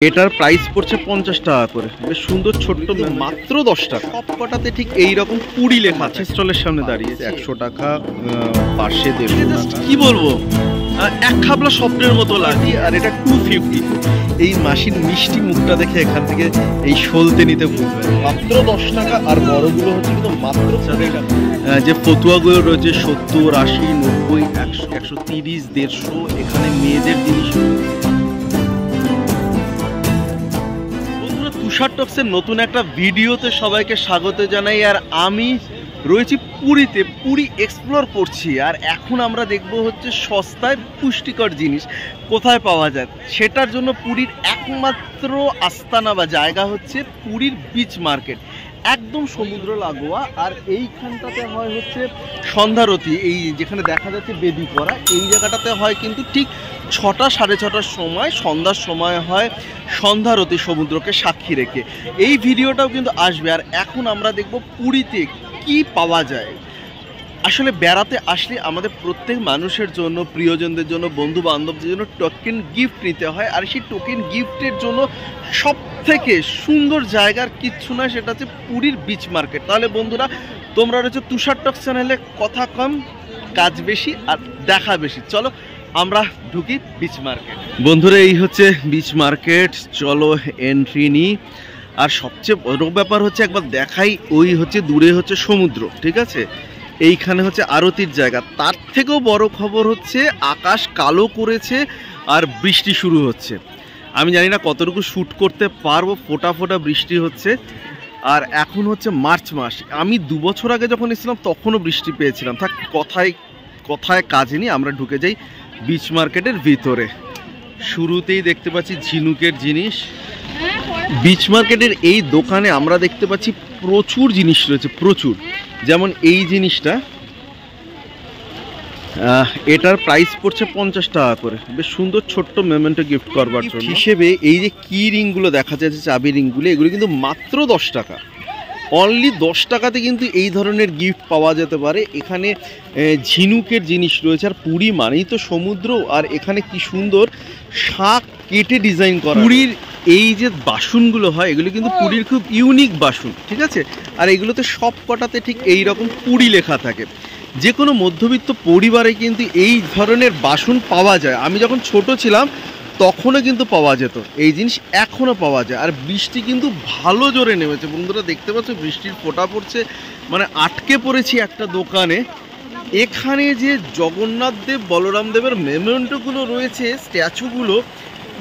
এটার প্রাইস পড়ছে 50 টাকা করে। বেশ সুন্দর ছোট্ট, মাত্র 10 টাকা। সবকটাতে ঠিক এইরকম পুরি লেখা আছে। স্টলের সামনে দাঁড়িয়েছে 100 টাকা, পাশে 150 টাকা। কি বলবো, এক খাবলা স্বপ্নের মতো লাগে। আর এটা 250। এই মাসির মিষ্টি মুখটা দেখে এখান থেকে এই সলতে নিতে বুঝবে। মাত্র 10 টাকা। আর বড়গুলো হচ্ছে কিন্তু মাত্র 4 টাকা। যে ফতুয়াগুলো রয়েছে 70, 80, 90, 100, 130, 150। এখানে মেয়েদের জিনিস। তুষার টক্সের নতুন একটা ভিডিওতে সবাইকে স্বাগত জানাই। আর আমি রয়েছি পুরীতে, পুরী এক্সপ্লোর করছি। আর এখন আমরা দেখব হচ্ছে সস্তায় পুষ্টিকর জিনিস কোথায় পাওয়া যায়। সেটার জন্য পুরীর একমাত্র আস্তানা বা জায়গা হচ্ছে পুরীর বিচ মার্কেট, একদম সমুদ্র লাগোয়া। আর এইখানটাতে হয় হচ্ছে সন্ধ্যারতি, এই যেখানে দেখা যাচ্ছে বেদি করা, এই জায়গাটাতে হয় কিন্তু ঠিক 6টা, 6:30টার সময়, সন্ধ্যার সময় হয় সন্ধ্যারতি সমুদ্রকে সাক্ষী রেখে। এই ভিডিওটাও কিন্তু আসবে। আর এখন আমরা দেখব পুরীতে কি পাওয়া যায়। আসলে বেড়াতে আসলে আমাদের প্রত্যেক মানুষের জন্য, প্রিয়জনদের জন্য, বন্ধু বান্ধবদের জন্য টোকেন গিফট নিতে হয়। আর সেই টোকেন গিফটের জন্য সব থেকে সুন্দর জায়গার কিচ্ছু না, সেটা হচ্ছে পুরীর বিচ মার্কেট। তাহলে বন্ধুরা, তোমরা রয়েছে তুষার টক্স চ্যানেলে, কথা কম কাজ বেশি আর দেখা বেশি। চলো আমরা ঢুকি বিচ মার্কেট। বন্ধুরা, এই হচ্ছে বিচ মার্কেট। চলো এন্ট্রি নিই। আর সবচেয়ে বড় ব্যাপার হচ্ছে একবার দেখাই, ওই হচ্ছে দূরে হচ্ছে সমুদ্র, ঠিক আছে। এইখানে হচ্ছে আরতির জায়গা। তার থেকেও বড় খবর হচ্ছে আকাশ কালো করেছে আর বৃষ্টি শুরু হচ্ছে। আমি জানি না কতটুকু শ্যুট করতে পারবো, ফোটা ফোটা বৃষ্টি হচ্ছে। আর এখন হচ্ছে মার্চ মাস। আমি 2 বছর আগে যখন এসেছিলাম তখনও বৃষ্টি পেয়েছিলাম। থাক, কথায় কাজ নেই, আমরা ঢুকে যাই বিচ মার্কেটের ভিতরে। শুরুতেই দেখতে পাচ্ছি ঝিনুকের জিনিস। বিচ মার্কেটের এই দোকানে আমরা দেখতে পাচ্ছি প্রচুর জিনিস রয়েছে, প্রচুর। যেমন এই জিনিসটা, এটার প্রাইস পড়ছে 50 টাকা করে। বেশ সুন্দর ছোট্ট মেমেন্টো গিফট করবার জন্য হিসেবে। এই যে কি রিংগুলো দেখা যাচ্ছে, চাবি রিংগুলো, এগুলো কিন্তু মাত্র 10 টাকা। অনলি 10 টাকাতে কিন্তু এই ধরনের গিফট পাওয়া যেতে পারে। এখানে ঝিনুকের জিনিস রয়েছে। আর পুরী মানেই তো সমুদ্র। আর এখানে কি সুন্দর শাক কেটে ডিজাইন করা। পুরীর এই যে বাসনগুলো হয়, এগুলো কিন্তু পুরীর খুব ইউনিক বাসন, ঠিক আছে। আর এগুলোতে সব কটাতে ঠিক এই রকম পুরী লেখা থাকে। যে কোনো মধ্যবিত্ত পরিবারে কিন্তু এই ধরনের বাসন পাওয়া যায়। আমি যখন ছোট ছিলাম তখনও কিন্তু পাওয়া যেত এই জিনিস, এখনও পাওয়া যায়। আর বৃষ্টি কিন্তু ভালো জোরে নেমেছে বন্ধুরা, দেখতে পাচ্ছ বৃষ্টির ফোঁটা পড়ছে। মানে আটকে পড়েছি একটা দোকানে। এখানে যে জগন্নাথ দেব, বলরাম দেবের মেমেন্টোগুলো রয়েছে, স্ট্যাচুগুলো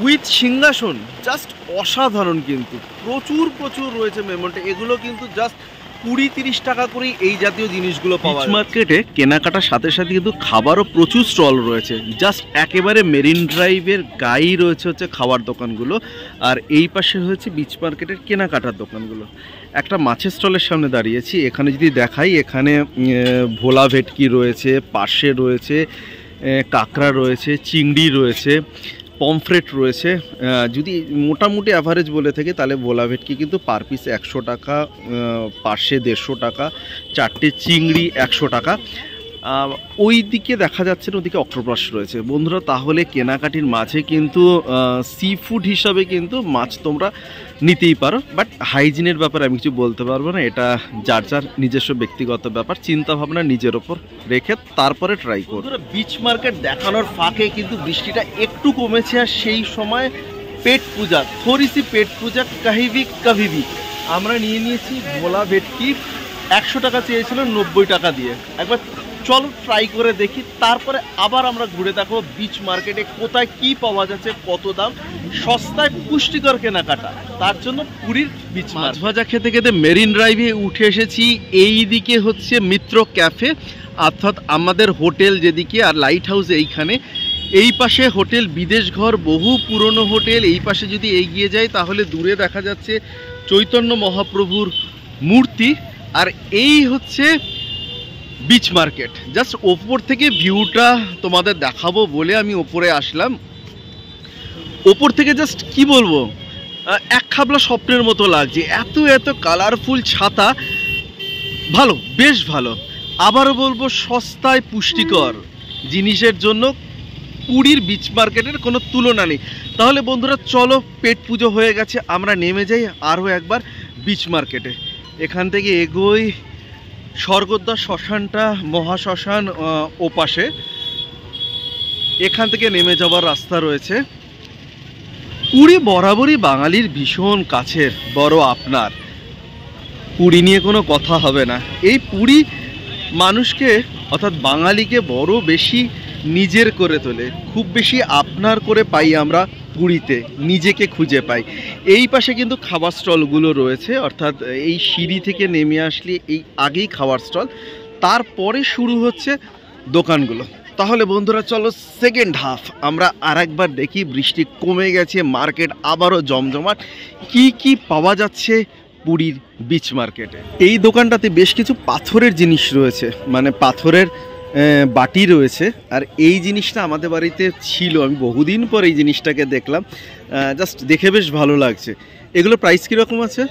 উইথ সিংহাসন, জাস্ট অসাধারণ। কিন্তু প্রচুর রয়েছে মেমেন্টো। এগুলো কিন্তু জাস্ট 20-30 টাকা করেই এই জাতীয় জিনিসগুলো পাওয়া যায়। মার্কেটে কেনাকাটার সাথে সাথে কিন্তু খাবারও প্রচুর স্টল রয়েছে। জাস্ট একেবারে মেরিন ড্রাইভের গায়েই রয়েছে হচ্ছে খাবার দোকানগুলো। আর এই পাশে হচ্ছে বিচ মার্কেটের কেনাকাটার দোকানগুলো। একটা মাছের স্টলের সামনে দাঁড়িয়েছি। এখানে যদি দেখাই, এখানে ভোলা ভেটকি রয়েছে, পাশে রয়েছে কাঁকড়া রয়েছে, চিংড়ি রয়েছে, পমফ্রেট রয়েছে। যদি মোটামুটি অ্যাভারেজ বলে থাকে তাহলে ভোলা ভেটকি কিন্তু পার পিস 100 টাকা, পাশে 150 টাকা, 4টে চিংড়ি 100 টাকা। ওই দিকে দেখা যাচ্ছে না, ওদিকে অক্টোপাস রয়েছে বন্ধুরা। তাহলে কেনাকাটির মাঝে কিন্তু সি ফুড হিসাবে কিন্তু মাছ তোমরা নিতেই পারো। বাট হাইজিনের ব্যাপারে আমি কিছু বলতে পারবো না, এটা যার যার নিজস্ব ব্যক্তিগত ব্যাপার। চিন্তা ভাবনা নিজের ওপর রেখে তারপরে ট্রাই করো। বিচ মার্কেট দেখানোর ফাঁকে কিন্তু বৃষ্টিটা একটু কমেছে। আর সেই সময় পেট পূজা, থরিসি পেট পূজা কাহিবি কাভিবি আমরা নিয়ে নিয়েছি। ভোলা ভেটকি 100 টাকা চেয়েছিল, 90 টাকা দিয়ে। একবার চলো ট্রাই করে দেখি, তারপরে আবার আমরা ঘুরে দেখো বিচ মার্কেটে কোথায় কি পাওয়া যাচ্ছে, কত দাম, সস্তায় পুষ্টিকর কেনাকাটা। তার জন্য পুরীর বিচ মাছ ভাজা খেতে খেতে মেরিন ড্রাইভে উঠে এসেছি। এই দিকে হচ্ছে মিত্র ক্যাফে, অর্থাৎ আমাদের হোটেল যেদিকে, আর লাইট হাউস এইখানে। এই পাশে হোটেল বিদেশ ঘর, বহু পুরনো হোটেল। এই পাশে যদি এগিয়ে যাই তাহলে দূরে দেখা যাচ্ছে চৈতন্য মহাপ্রভুর মূর্তি। আর এই হচ্ছে বিচ মার্কেট। জাস্ট ওপর থেকে ভিউটা তোমাদের দেখাবো বলে আমি ওপরে আসলাম। ওপর থেকে জাস্ট কি বলবো, এক খাবলা স্বপ্নের মতো লাগছে। এত কালারফুল ছাতা, ভালো, বেশ ভালো। আবারও বলবো, সস্তায় পুষ্টিকর জিনিসের জন্য পুরীর বিচ মার্কেটের কোনো তুলনা নেই। তাহলে বন্ধুরা চলো, পেট পুজো হয়ে গেছে, আমরা নেমে যাই আরও একবার বিচ মার্কেটে। এখান থেকে এগোই, স্বর্গদ্বার শ্মশানটা মহাশ্মশান ওপাশে, এখান থেকে নেমে যাওয়ার রাস্তা রয়েছে। পুরী বরাবরই বাঙালির ভীষণ কাছের, বড় আপনার। পুরী নিয়ে কোনো কথা হবে না। এই পুরী মানুষকে অর্থাৎ বাঙালিকে বড় বেশি নিজের করে তোলে, খুব বেশি আপনার করে পাই আমরা পুরীতে, নিজেকে খুঁজে পাই। এই পাশে কিন্তু খাবার স্টলগুলো রয়েছে, অর্থাৎ এই সিঁড়ি থেকে নেমে আসলে এই আগেই খাবার স্টল, তারপরে শুরু হচ্ছে দোকানগুলো। তাহলে বন্ধুরা চলো সেকেন্ড হাফ আমরা আরেকবার দেখি। বৃষ্টি কমে গেছে, মার্কেট আবারও জমজমাট। কি কি পাওয়া যাচ্ছে পুরীর বিচ মার্কেটে? এই দোকানটাতে বেশ কিছু পাথরের জিনিস রয়েছে, মানে পাথরের বাটি রয়েছে। আর এই জিনিসটা আমাদের বাড়িতে ছিল, আমি বহুদিন পর এই জিনিসটাকে দেখলাম, জাস্ট দেখে বেশ ভালো লাগছে। এগুলো প্রাইস কীরকম আছে?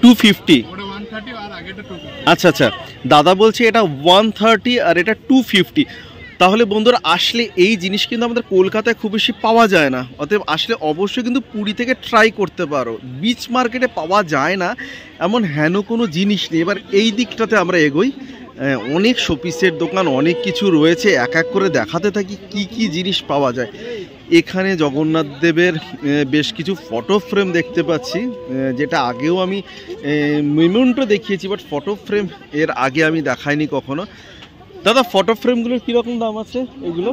250। আচ্ছা আচ্ছা, দাদা বলছে এটা 130 আর এটা 250। তাহলে বন্ধুরা আসলে এই জিনিস কিন্তু আমাদের কলকাতায় খুব বেশি পাওয়া যায় না, অতএব আসলে অবশ্যই কিন্তু পুরী থেকে ট্রাই করতে পারো। বিচ মার্কেটে পাওয়া যায় না এমন হেন কোনো জিনিস নেই। এবার এই দিকটাতে আমরা এগোই, অনেক শোপিসের দোকান, অনেক কিছু রয়েছে, এক এক করে দেখাতে থাকি কি কি জিনিস পাওয়া যায়। এখানে জগন্নাথ দেবের বেশ কিছু ফটো ফ্রেম দেখতে পাচ্ছি, যেটা আগেও আমি মেমেন্টো দেখিয়েছি, বাট ফটো ফ্রেম এর আগে আমি দেখাইনি কখনো। দাদা ফটো ফ্রেমগুলোর কীরকম দাম আছে? এগুলো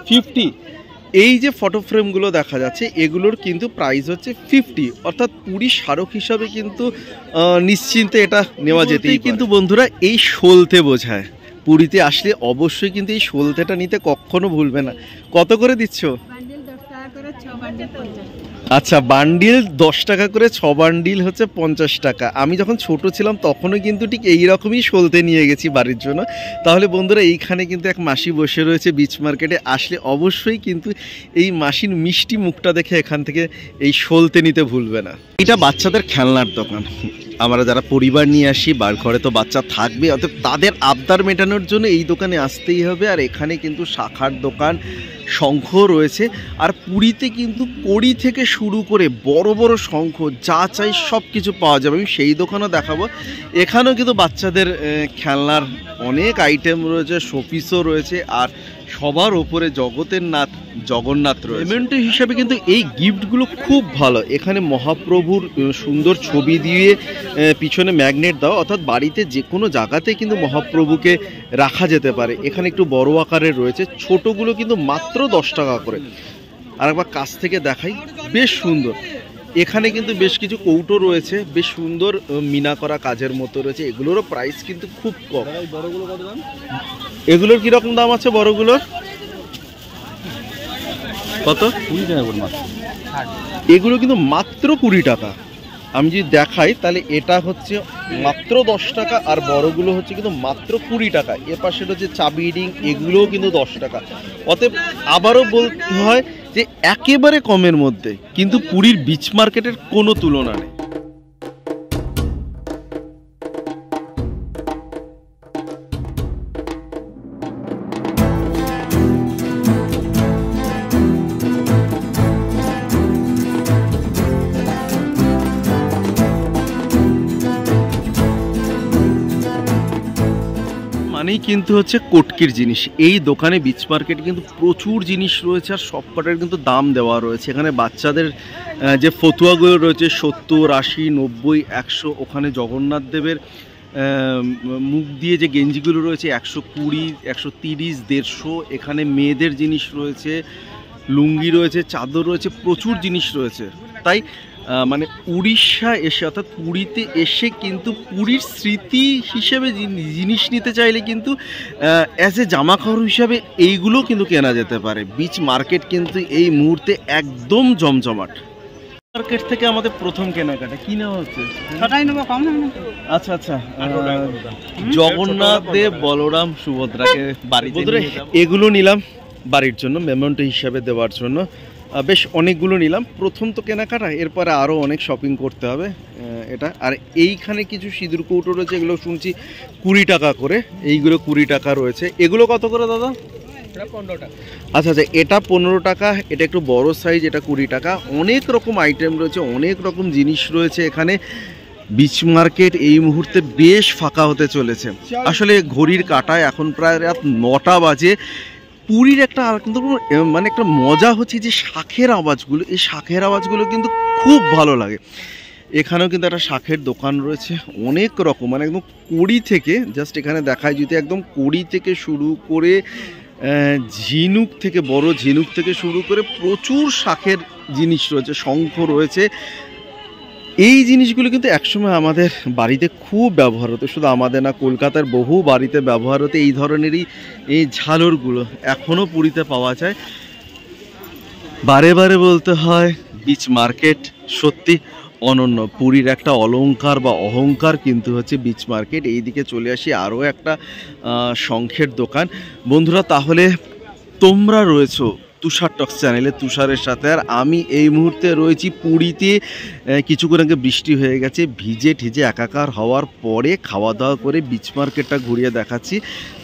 50। এই যে ফটো ফ্রেমগুলো দেখা যাচ্ছে এগুলোর কিন্তু প্রাইস হচ্ছে 50, অর্থাৎ পুরী স্মারক হিসাবে কিন্তু নিশ্চিন্তে এটা নেওয়া যেতেই। কিন্তু বন্ধুরা এই সলতে বোঝায়, পুরীতে আসলে অবশ্যই কিন্তু এই সলতেটা নিতে কখনো ভুলবে না। কত করে দিচ্ছ? আচ্ছা, বান্ডিল 10 টাকা করে, 6 বান্ডিল হচ্ছে 50 টাকা। আমি যখন ছোট ছিলাম তখনও কিন্তু ঠিক এই রকমই সলতে নিয়ে গেছি বাড়ির জন্য। তাহলে বন্ধুরা এইখানে কিন্তু এক মাসি বসে রয়েছে বিচ মার্কেটে, আসলে অবশ্যই কিন্তু এই মাসির মিষ্টি মুখটা দেখে এখান থেকে এই সলতে নিতে ভুলবে না। এটা বাচ্চাদের খেলনার দোকান। আমরা যারা পরিবার নিয়ে আসি, ঘরে তো বাচ্চা থাকবে, অর্থাৎ তাদের আবদার মেটানোর জন্য এই দোকানে আসতেই হবে। আর এখানে কিন্তু শাখার দোকান, শঙ্খ রয়েছে। আর পুরীতে কিন্তু কড়ি থেকে শুরু করে বড় বড় শঙ্খ যা চাই সব কিছু পাওয়া যাবে। আমি সেই দোকানও দেখাবো। এখানেও কিন্তু বাচ্চাদের খেলনার অনেক আইটেম রয়েছে, শোপিসও রয়েছে, আর সবার ওপরে জগতের নাথ জগন্নাথ রয়েছে। পেমেন্ট হিসাবে কিন্তু এই গিফটগুলো খুব ভালো। এখানে মহাপ্রভুর সুন্দর ছবি দিয়ে পিছনে ম্যাগনেট দাও, অর্থাৎ বাড়িতে যে কোনো জায়গাতে কিন্তু মহাপ্রভুকে রাখা যেতে পারে। এখানে একটু বড় আকারের রয়েছে, ছোটগুলো কিন্তু মাত্র 10 টাকা করে। আর একবার কাছ থেকে দেখাই, বেশ সুন্দর। এখানে কিন্তু বেশ কিছু কৌটো রয়েছে, বেশ সুন্দর মিনা করা কাজের মতো রয়েছে। এগুলোরও প্রাইস কিন্তু খুব কম। বড়গুলো কত দাম? এগুলোর কিরকম দাম আছে? বড়গুলোর কত? 20 টাকা করে মাত্র। এগুলো কিন্তু মাত্র 20 টাকা। আমি যদি দেখাই তাহলে এটা হচ্ছে মাত্র 10 টাকা, আর বড়গুলো হচ্ছে কিন্তু মাত্র 20 টাকা। এর পাশে হচ্ছে চাবি রিং, এগুলোও কিন্তু 10 টাকা। অতএব আবারও বলতে হয় যে একেবারে কমের মধ্যে, কিন্তু পুরীর বিচ মার্কেটের কোনো তুলনা নেই। মানেই কিন্তু হচ্ছে কটকির জিনিস। এই দোকানে বিচ মার্কেটে কিন্তু প্রচুর জিনিস রয়েছে, আর সবকটার কিন্তু দাম দেওয়া রয়েছে। এখানে বাচ্চাদের যে ফতুয়াগুলো রয়েছে 70, 80, 90, 100। ওখানে জগন্নাথ দেবের মুখ দিয়ে যে গেঞ্জিগুলো রয়েছে 120, 130, 150। এখানে মেয়েদের জিনিস রয়েছে, লুঙ্গি রয়েছে, চাদর রয়েছে, প্রচুর জিনিস রয়েছে। তাই মানে উড়িষ্যা এসে, অর্থাৎ পুরীতে এসে কিন্তু পুরীর স্মৃতি হিসেবে জিনিস নিতে চাইলে কিন্তু অ্যাজ এ জামা কাপড় হিসাবে এইগুলো কিন্তু কেনা যেতে পারে। বিচ মার্কেট কিন্তু এই মুহূর্তে একদম জমজমাট। মার্কেট থেকে আমাদের প্রথম কেনাকাটা কি নেওয়া হচ্ছে? আচ্ছা আচ্ছা, জগন্নাথ দেব, বলরাম, সুভদ্রাকে বাড়িতে এগুলো নিলাম বাড়ির জন্য, মেমেন্টো হিসাবে দেওয়ার জন্য। বেশ অনেকগুলো নিলাম। প্রথম তো কেনাকাটা, এরপরে আরও অনেক শপিং করতে হবে এটা। আর এইখানে কিছু সিঁদুর কৌটো রয়েছে, এগুলো শুনছি 20 টাকা করে। এইগুলো 20 টাকা রয়েছে। এগুলো কত করে দাদা? আচ্ছা আচ্ছা, এটা 15 টাকা, এটা একটু বড় সাইজ, এটা 20 টাকা। অনেক রকম আইটেম রয়েছে, অনেক রকম জিনিস রয়েছে এখানে। বিচ মার্কেট এই মুহূর্তে বেশ ফাঁকা হতে চলেছে। আসলে ঘড়ির কাঁটায় এখন প্রায় রাত 9টা বাজে। পুরীর একটা কিন্তু মানে একটা মজা হচ্ছে যে শাঁখের আওয়াজগুলো, এই শাঁখের আওয়াজগুলো কিন্তু খুব ভালো লাগে। এখানেও কিন্তু একটা শাঁখের দোকান রয়েছে অনেক রকম, মানে একদম কড়ি থেকে, জাস্ট এখানে দেখায় যদি একদম কড়ি থেকে শুরু করে ঝিনুক থেকে, বড় ঝিনুক থেকে শুরু করে প্রচুর শাঁখের জিনিস রয়েছে, শঙ্খ রয়েছে। এই জিনিসগুলো কিন্তু একসময় আমাদের বাড়িতে খুব ব্যবহার হতো, শুধু আমাদের না, কলকাতার বহু বাড়িতে ব্যবহার হতো এই ধরনেরই এই ঝালরগুলো। এখনও পুরীতে পাওয়া যায়। বারে বারে বলতে হয় বিচ মার্কেট সত্যি অনন্য, পুরীর একটা অলংকার বা অহংকার কিন্তু হচ্ছে বিচ মার্কেট। এই দিকে চলে আসি, আরও একটা শঙ্খের দোকান। বন্ধুরা, তাহলে তোমরা রয়েছো তুষার টক্স চ্যানেলে তুষারের সাথে, আর আমি এই মুহূর্তে রয়েছি পুরীতে। কিছুক্ষণ আগে বৃষ্টি হয়ে গেছে, ভিজে ঠিজে একাকার হওয়ার পরে খাওয়া দাওয়া করে বিচ মার্কেটটা ঘুরিয়ে দেখাচ্ছি।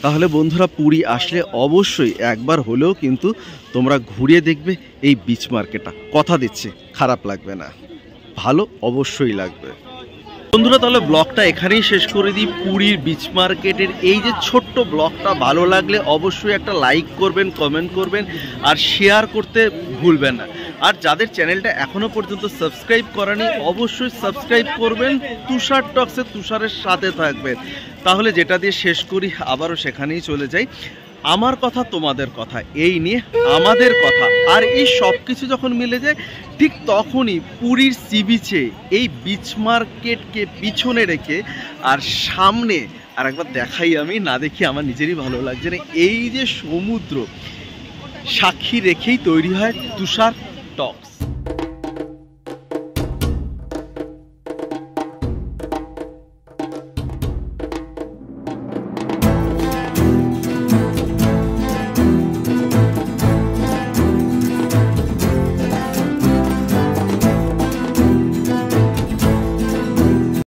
তাহলে বন্ধুরা, পুরী আসলে অবশ্যই একবার হলেও কিন্তু তোমরা ঘুরিয়ে দেখবে এই বিচ মার্কেটটা। কথা দিচ্ছি, খারাপ লাগবে না, ভালো অবশ্যই লাগবে। বন্ধুরা, তাহলে ব্লগটা এখানেই শেষ করে দিই। পুরীর বিচ মার্কেটের এই যে ছোট্ট ব্লগটা ভালো লাগলে অবশ্যই একটা লাইক করবেন, কমেন্ট করবেন, আর শেয়ার করতে ভুলবেন না। আর যাদের চ্যানেলটা এখনো পর্যন্ত সাবস্ক্রাইব করেনি অবশ্যই সাবস্ক্রাইব করবেন, তুষার টক্সে তুষারের সাথে থাকবেন। তাহলে যেটা দিয়ে শেষ করি, আবারও সেখানেই চলে যাই। আমার কথা, তোমাদের কথা, এই নিয়ে আমাদের কথা, আর এই সব কিছু যখন মিলে যায় ঠিক তখনই পুরীর সি বিচে এই বিচ মার্কেটকে পিছনে রেখে আর সামনে আর একবার দেখাই, আমি না দেখি আমার নিজেরই ভালো লাগছে না, এই যে সমুদ্র সাক্ষী রেখেই তৈরি হয় তুষার টক্স।